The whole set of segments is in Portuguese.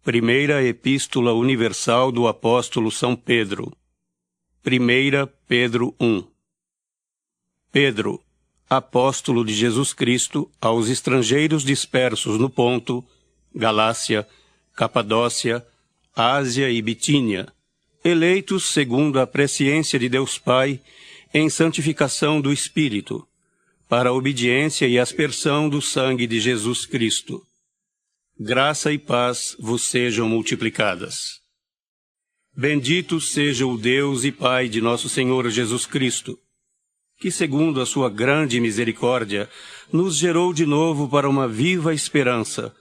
Primeira Epístola Universal do Apóstolo São Pedro. 1 Pedro 1. Pedro, apóstolo de Jesus Cristo, aos estrangeiros dispersos no Ponto, Galácia, Capadócia, Ásia e Bitínia, eleitos segundo a presciência de Deus Pai, em santificação do Espírito, para a obediência e aspersão do sangue de Jesus Cristo. Graça e paz vos sejam multiplicadas. Bendito seja o Deus e Pai de nosso Senhor Jesus Cristo, que, segundo a sua grande misericórdia, nos gerou de novo para uma viva esperança,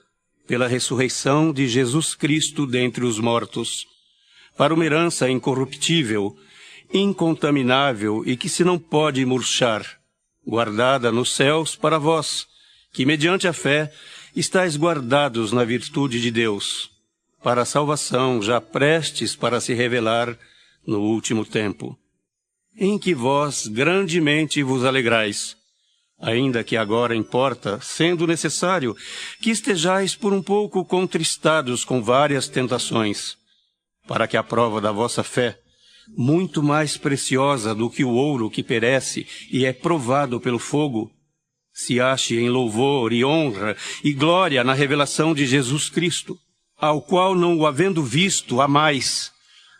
pela ressurreição de Jesus Cristo dentre os mortos, para uma herança incorruptível, incontaminável e que se não pode murchar, guardada nos céus para vós, que, mediante a fé, estáis guardados na virtude de Deus, para a salvação já prestes para se revelar no último tempo, em que vós grandemente vos alegrais, ainda que agora importa, sendo necessário, que estejais por um pouco contristados com várias tentações, para que a prova da vossa fé, muito mais preciosa do que o ouro que perece e é provado pelo fogo, se ache em louvor e honra e glória na revelação de Jesus Cristo, ao qual não o havendo visto, amais,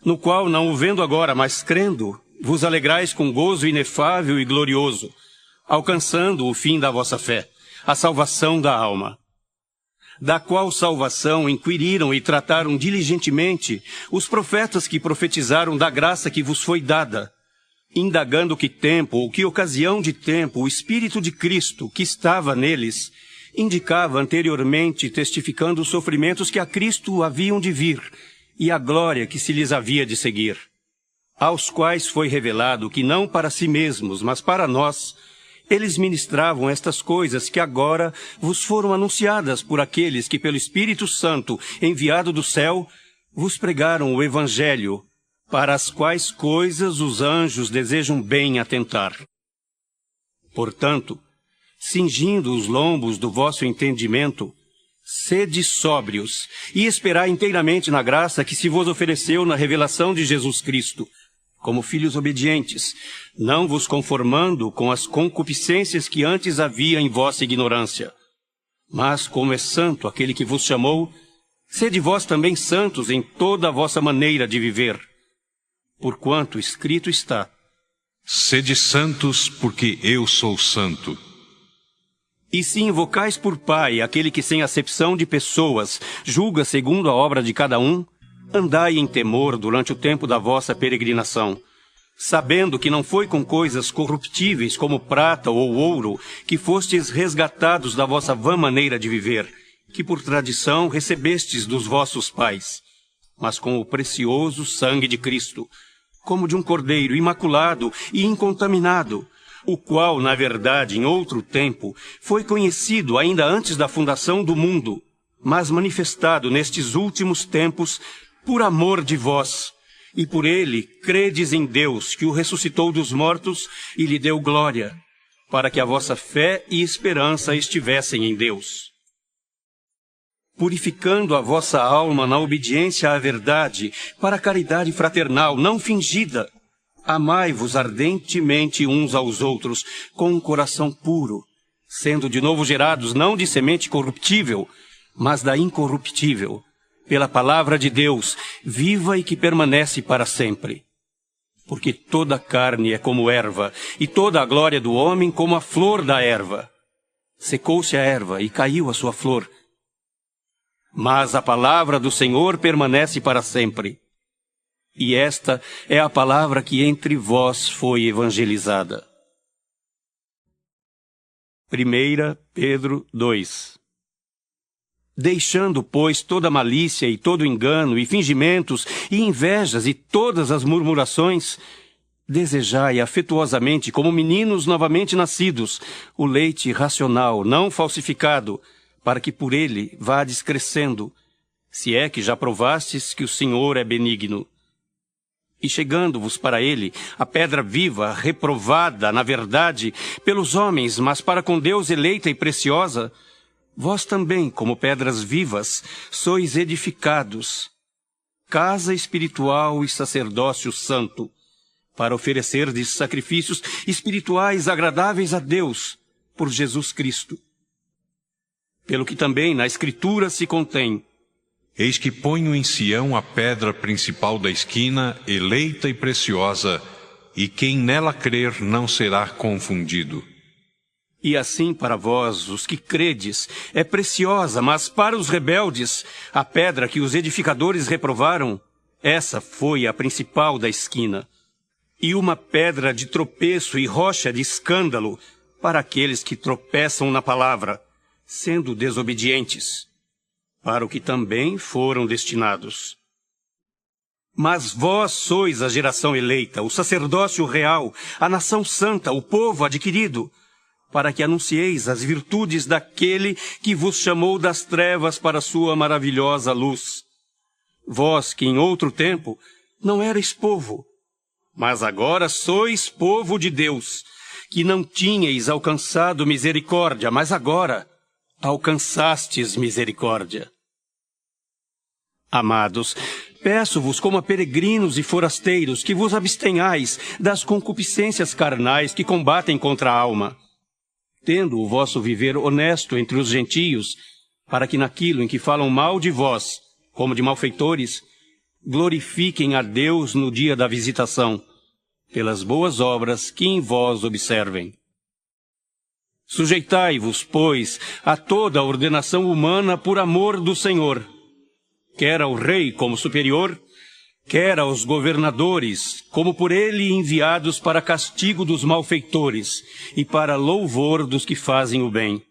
no qual não o vendo agora, mas crendo, vos alegrais com gozo inefável e glorioso, alcançando o fim da vossa fé, a salvação da alma. Da qual salvação inquiriram e trataram diligentemente os profetas que profetizaram da graça que vos foi dada, indagando que tempo ou que ocasião de tempo o Espírito de Cristo, que estava neles, indicava anteriormente, testificando os sofrimentos que a Cristo haviam de vir e a glória que se lhes havia de seguir, aos quais foi revelado que não para si mesmos, mas para nós, eles ministravam estas coisas que agora vos foram anunciadas por aqueles que pelo Espírito Santo, enviado do céu, vos pregaram o Evangelho, para as quais coisas os anjos desejam bem atentar. Portanto, cingindo os lombos do vosso entendimento, sede sóbrios e esperai inteiramente na graça que se vos ofereceu na revelação de Jesus Cristo, como filhos obedientes, não vos conformando com as concupiscências que antes havia em vossa ignorância. Mas, como é santo aquele que vos chamou, sede vós também santos em toda a vossa maneira de viver. Porquanto escrito está: sede santos, porque eu sou santo. E se invocais por Pai aquele que sem acepção de pessoas julga segundo a obra de cada um, andai em temor durante o tempo da vossa peregrinação, sabendo que não foi com coisas corruptíveis como prata ou ouro que fostes resgatados da vossa vã maneira de viver, que por tradição recebestes dos vossos pais, mas com o precioso sangue de Cristo, como de um cordeiro imaculado e incontaminado, o qual, na verdade, em outro tempo, foi conhecido ainda antes da fundação do mundo, mas manifestado nestes últimos tempos por amor de vós, e por ele credes em Deus, que o ressuscitou dos mortos e lhe deu glória, para que a vossa fé e esperança estivessem em Deus. Purificando a vossa alma na obediência à verdade, para a caridade fraternal não fingida, amai-vos ardentemente uns aos outros, com um coração puro, sendo de novo gerados não de semente corruptível, mas da incorruptível, pela palavra de Deus, viva e que permanece para sempre. Porque toda a carne é como erva, e toda a glória do homem como a flor da erva. Secou-se a erva e caiu a sua flor, mas a palavra do Senhor permanece para sempre. E esta é a palavra que entre vós foi evangelizada. 1 Pedro 2. Deixando, pois, toda malícia e todo engano e fingimentos e invejas e todas as murmurações, desejai afetuosamente, como meninos novamente nascidos, o leite racional, não falsificado, para que por ele vades crescendo, se é que já provastes que o Senhor é benigno. E chegando-vos para ele, a pedra viva, reprovada, na verdade, pelos homens, mas para com Deus eleita e preciosa, Vós também, como pedras vivas, sois edificados, casa espiritual e sacerdócio santo, para oferecerdes sacrifícios espirituais agradáveis a Deus, por Jesus Cristo. Pelo que também na Escritura se contém: Eis que ponho em Sião a pedra principal da esquina, eleita e preciosa, e quem nela crer não será confundido. E assim para vós, os que credes, é preciosa, mas para os rebeldes, a pedra que os edificadores reprovaram, essa foi a principal da esquina. E uma pedra de tropeço e rocha de escândalo para aqueles que tropeçam na palavra, sendo desobedientes, para o que também foram destinados. Mas vós sois a geração eleita, o sacerdócio real, a nação santa, o povo adquirido, para que anuncieis as virtudes daquele que vos chamou das trevas para a sua maravilhosa luz. Vós que em outro tempo não erais povo, mas agora sois povo de Deus, que não tinhais alcançado misericórdia, mas agora alcançastes misericórdia. Amados, peço-vos como a peregrinos e forasteiros que vos abstenhais das concupiscências carnais que combatem contra a alma, tendo o vosso viver honesto entre os gentios, para que naquilo em que falam mal de vós, como de malfeitores, glorifiquem a Deus no dia da visitação, pelas boas obras que em vós observem. Sujeitai-vos, pois, a toda a ordenação humana por amor do Senhor, quer ao rei como superior, quer aos governadores, como por ele enviados para castigo dos malfeitores e para louvor dos que fazem o bem.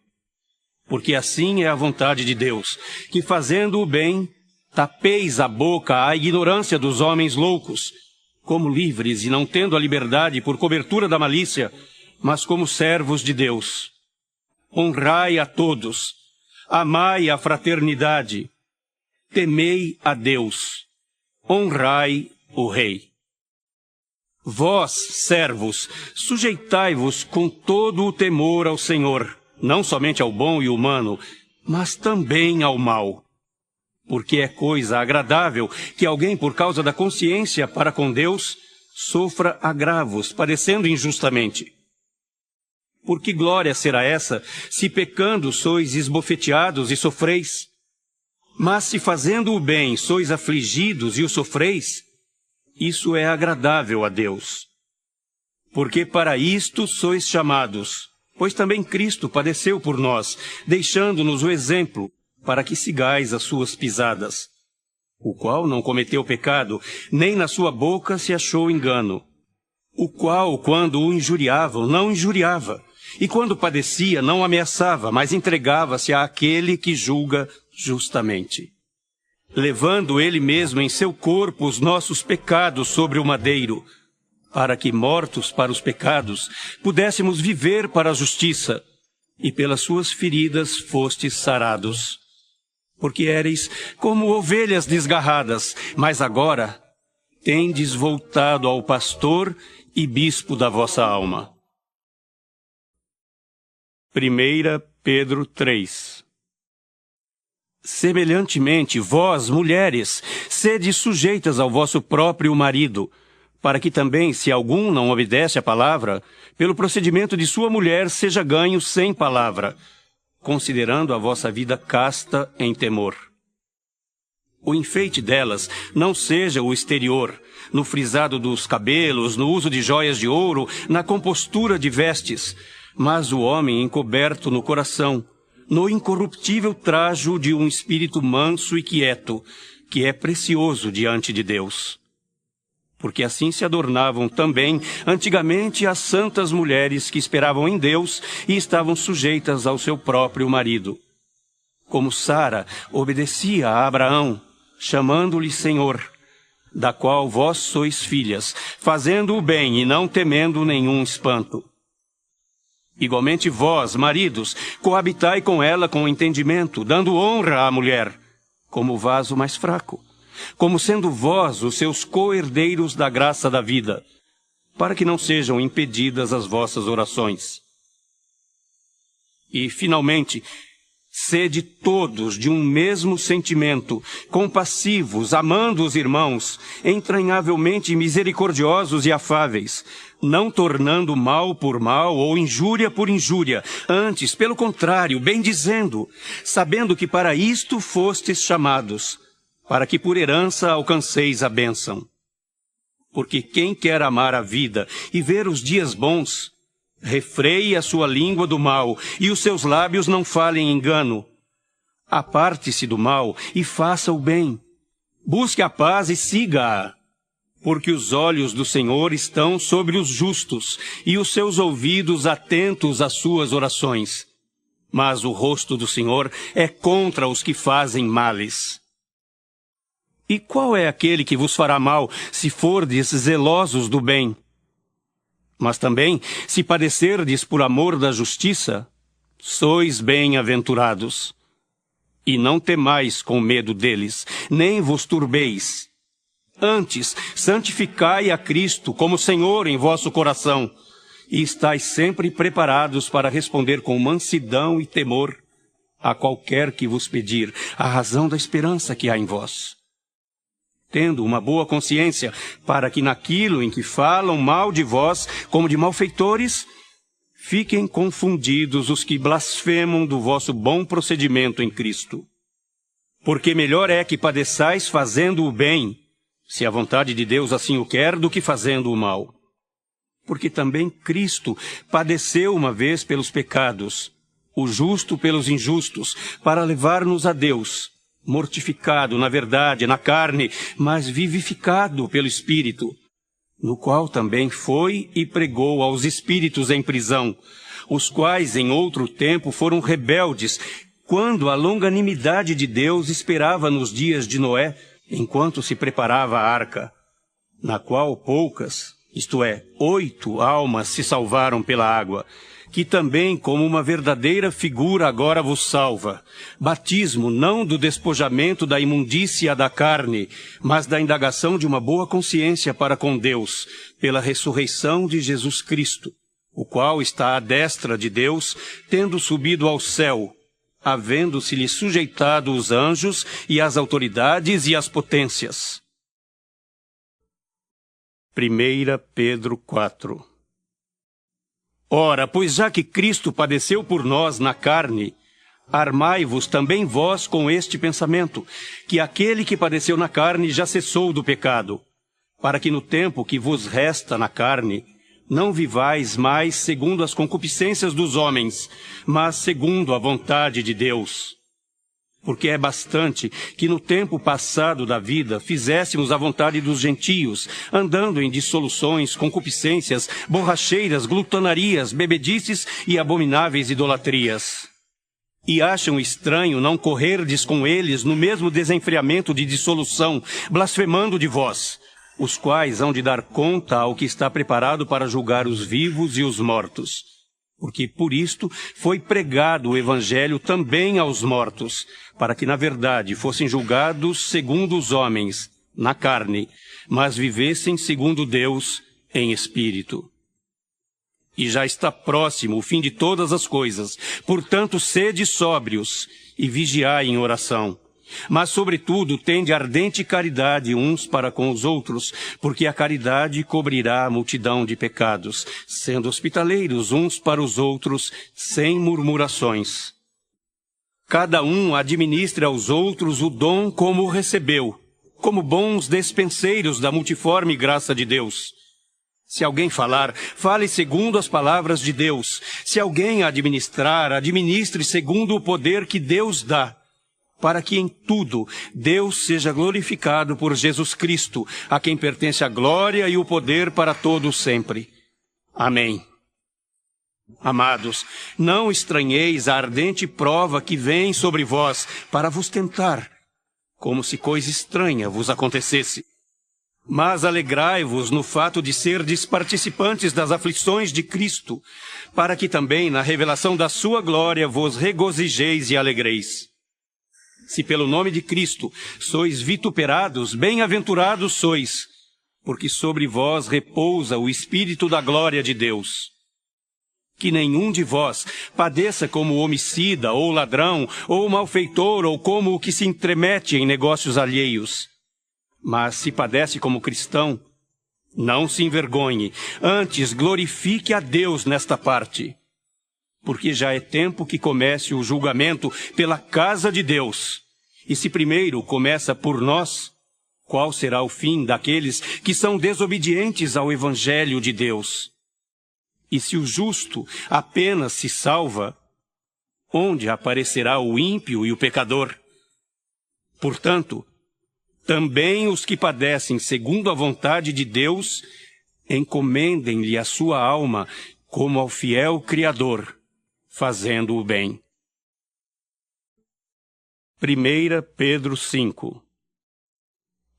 Porque assim é a vontade de Deus, que fazendo o bem, tapeis a boca à ignorância dos homens loucos, como livres e não tendo a liberdade por cobertura da malícia, mas como servos de Deus. Honrai a todos, amai a fraternidade, temei a Deus, honrai o Rei. Vós, servos, sujeitai-vos com todo o temor ao Senhor, não somente ao bom e humano, mas também ao mal. Porque é coisa agradável que alguém, por causa da consciência para com Deus, sofra agravos, padecendo injustamente. Por que glória será essa, se pecando sois esbofeteados e sofreis? Mas se fazendo o bem sois afligidos e o sofreis, isso é agradável a Deus. Porque para isto sois chamados, pois também Cristo padeceu por nós, deixando-nos o exemplo, para que sigais as suas pisadas, o qual não cometeu pecado, nem na sua boca se achou engano, o qual, quando o injuriavam, não injuriava, e quando padecia, não ameaçava, mas entregava-se àquele que julga justamente, levando ele mesmo em seu corpo os nossos pecados sobre o madeiro, para que, mortos para os pecados, pudéssemos viver para a justiça, e pelas suas feridas fostes sarados. Porque éreis como ovelhas desgarradas, mas agora tendes voltado ao pastor e bispo da vossa alma. 1 Pedro 3. Semelhantemente, vós, mulheres, sede sujeitas ao vosso próprio marido, para que também, se algum não obedece à palavra, pelo procedimento de sua mulher seja ganho sem palavra, considerando a vossa vida casta em temor. O enfeite delas não seja o exterior, no frisado dos cabelos, no uso de joias de ouro, na compostura de vestes, mas o homem encoberto no coração, no incorruptível trajo de um espírito manso e quieto, que é precioso diante de Deus. Porque assim se adornavam também antigamente as santas mulheres que esperavam em Deus e estavam sujeitas ao seu próprio marido. Como Sara obedecia a Abraão, chamando-lhe Senhor, da qual vós sois filhas, fazendo o bem e não temendo nenhum espanto. Igualmente vós, maridos, coabitai com ela com entendimento, dando honra à mulher, como vaso mais fraco, como sendo vós os seus co-herdeiros da graça da vida, para que não sejam impedidas as vossas orações. E, finalmente, Sede todos de um mesmo sentimento, compassivos, amando os irmãos, entranhavelmente misericordiosos e afáveis, não tornando mal por mal ou injúria por injúria, antes, pelo contrário, bendizendo, sabendo que para isto fostes chamados, para que por herança alcanceis a bênção. Porque quem quer amar a vida e ver os dias bons, refreie a sua língua do mal, e os seus lábios não falem engano. Aparte-se do mal e faça o bem. Busque a paz e siga-a. Porque os olhos do Senhor estão sobre os justos, e os seus ouvidos atentos às suas orações. Mas o rosto do Senhor é contra os que fazem males. E qual é aquele que vos fará mal, se fordes zelosos do bem? Mas também, se padecerdes por amor da justiça, sois bem-aventurados. E não temais com medo deles, nem vos turbeis. Antes, santificai a Cristo como Senhor em vosso coração, e estais sempre preparados para responder com mansidão e temor a qualquer que vos pedir a razão da esperança que há em vós. Tendo uma boa consciência, para que naquilo em que falam mal de vós, como de malfeitores, fiquem confundidos os que blasfemam do vosso bom procedimento em Cristo. Porque melhor é que padeçais fazendo o bem, se a vontade de Deus assim o quer, do que fazendo o mal. Porque também Cristo padeceu uma vez pelos pecados, o justo pelos injustos, para levar-nos a Deus, mortificado na verdade, na carne, mas vivificado pelo Espírito, no qual também foi e pregou aos espíritos em prisão, os quais em outro tempo foram rebeldes, quando a longanimidade de Deus esperava nos dias de Noé, enquanto se preparava a arca, na qual poucas, isto é, 8 almas se salvaram pela água, que também, como uma verdadeira figura, agora vos salva. Batismo não do despojamento da imundícia da carne, mas da indagação de uma boa consciência para com Deus, pela ressurreição de Jesus Cristo, o qual está à destra de Deus, tendo subido ao céu, havendo-se-lhe sujeitado os anjos e as autoridades e as potências. 1 Pedro 4. Ora, pois já que Cristo padeceu por nós na carne, armai-vos também vós com este pensamento, que aquele que padeceu na carne já cessou do pecado, para que no tempo que vos resta na carne, não vivais mais segundo as concupiscências dos homens, mas segundo a vontade de Deus. Porque é bastante que no tempo passado da vida fizéssemos a vontade dos gentios, andando em dissoluções, concupiscências, borracheiras, glutonarias, bebedices e abomináveis idolatrias. E acham estranho não correrdes com eles no mesmo desenfreamento de dissolução, blasfemando de vós, os quais hão de dar conta ao que está preparado para julgar os vivos e os mortos. Porque por isto foi pregado o Evangelho também aos mortos, para que na verdade fossem julgados segundo os homens, na carne, mas vivessem segundo Deus, em espírito. E já está próximo o fim de todas as coisas, portanto sede sóbrios e vigiai em oração. Mas, sobretudo, tende ardente caridade uns para com os outros, porque a caridade cobrirá a multidão de pecados, sendo hospitaleiros uns para os outros, sem murmurações. Cada um administre aos outros o dom como o recebeu, como bons despenseiros da multiforme graça de Deus. Se alguém falar, fale segundo as palavras de Deus. Se alguém administrar, administre segundo o poder que Deus dá, para que em tudo Deus seja glorificado por Jesus Cristo, a quem pertence a glória e o poder para todos sempre. Amém. Amados, não estranheis a ardente prova que vem sobre vós para vos tentar, como se coisa estranha vos acontecesse. Mas alegrai-vos no fato de serdes participantes das aflições de Cristo, para que também na revelação da sua glória vos regozijeis e alegreis. Se pelo nome de Cristo sois vituperados, bem-aventurados sois, porque sobre vós repousa o Espírito da glória de Deus. que nenhum de vós padeça como homicida, ou ladrão, ou malfeitor, ou como o que se entremete em negócios alheios. Mas se padece como cristão, não se envergonhe, antes glorifique a Deus nesta parte. Porque já é tempo que comece o julgamento pela casa de Deus. E se primeiro começa por nós, qual será o fim daqueles que são desobedientes ao Evangelho de Deus? E se o justo apenas se salva, onde aparecerá o ímpio e o pecador? Portanto, também os que padecem segundo a vontade de Deus, encomendem-lhe a sua alma como ao fiel Criador, fazendo o bem. 1 Pedro 5.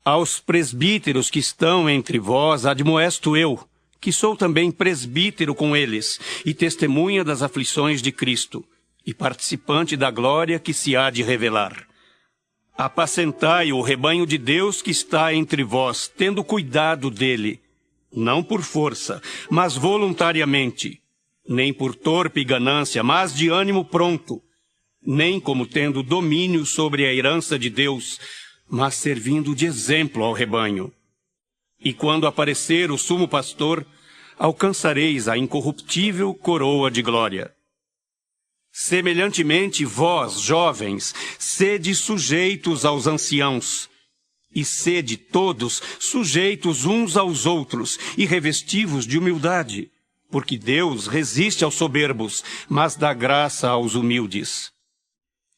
Aos presbíteros que estão entre vós admoesto eu, que sou também presbítero com eles, e testemunha das aflições de Cristo, e participante da glória que se há de revelar. Apacentai o rebanho de Deus que está entre vós, tendo cuidado dele, não por força, mas voluntariamente, nem por torpe ganância, mas de ânimo pronto, nem como tendo domínio sobre a herança de Deus, mas servindo de exemplo ao rebanho. E quando aparecer o sumo pastor, alcançareis a incorruptível coroa de glória. Semelhantemente, vós, jovens, sede sujeitos aos anciãos, e sede todos sujeitos uns aos outros, e revestivos de humildade, porque Deus resiste aos soberbos, mas dá graça aos humildes.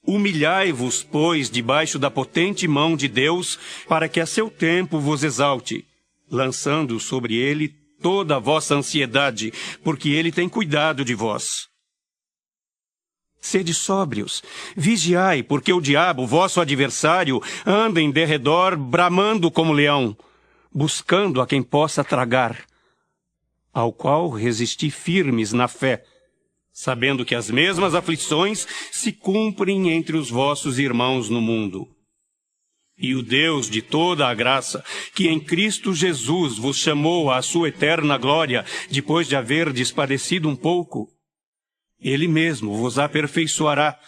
Humilhai-vos, pois, debaixo da potente mão de Deus, para que a seu tempo vos exalte, lançando sobre ele toda a vossa ansiedade, porque ele tem cuidado de vós. Sede sóbrios, vigiai, porque o diabo, vosso adversário, anda em derredor, bramando como leão, buscando a quem possa tragar, ao qual resisti firmes na fé, sabendo que as mesmas aflições se cumprem entre os vossos irmãos no mundo. E o Deus de toda a graça, que em Cristo Jesus vos chamou à sua eterna glória, depois de haverdes padecido um pouco, Ele mesmo vos aperfeiçoará,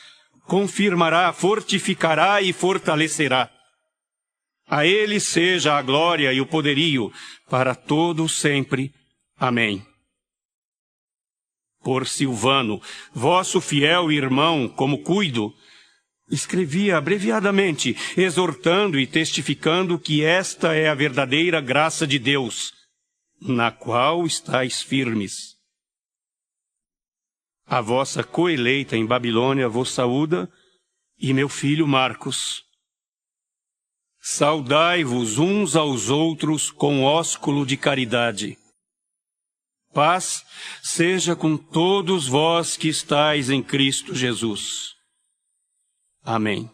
confirmará, fortificará e fortalecerá. A Ele seja a glória e o poderio, para todos sempre. Amém. Por Silvano, vosso fiel irmão, como cuido, escrevia abreviadamente, exortando e testificando que esta é a verdadeira graça de Deus, na qual estáis firmes. A vossa coeleita em Babilônia vos saúda, e meu filho Marcos. Saudai-vos uns aos outros com ósculo de caridade. Paz seja com todos vós que estáis em Cristo Jesus. Amém.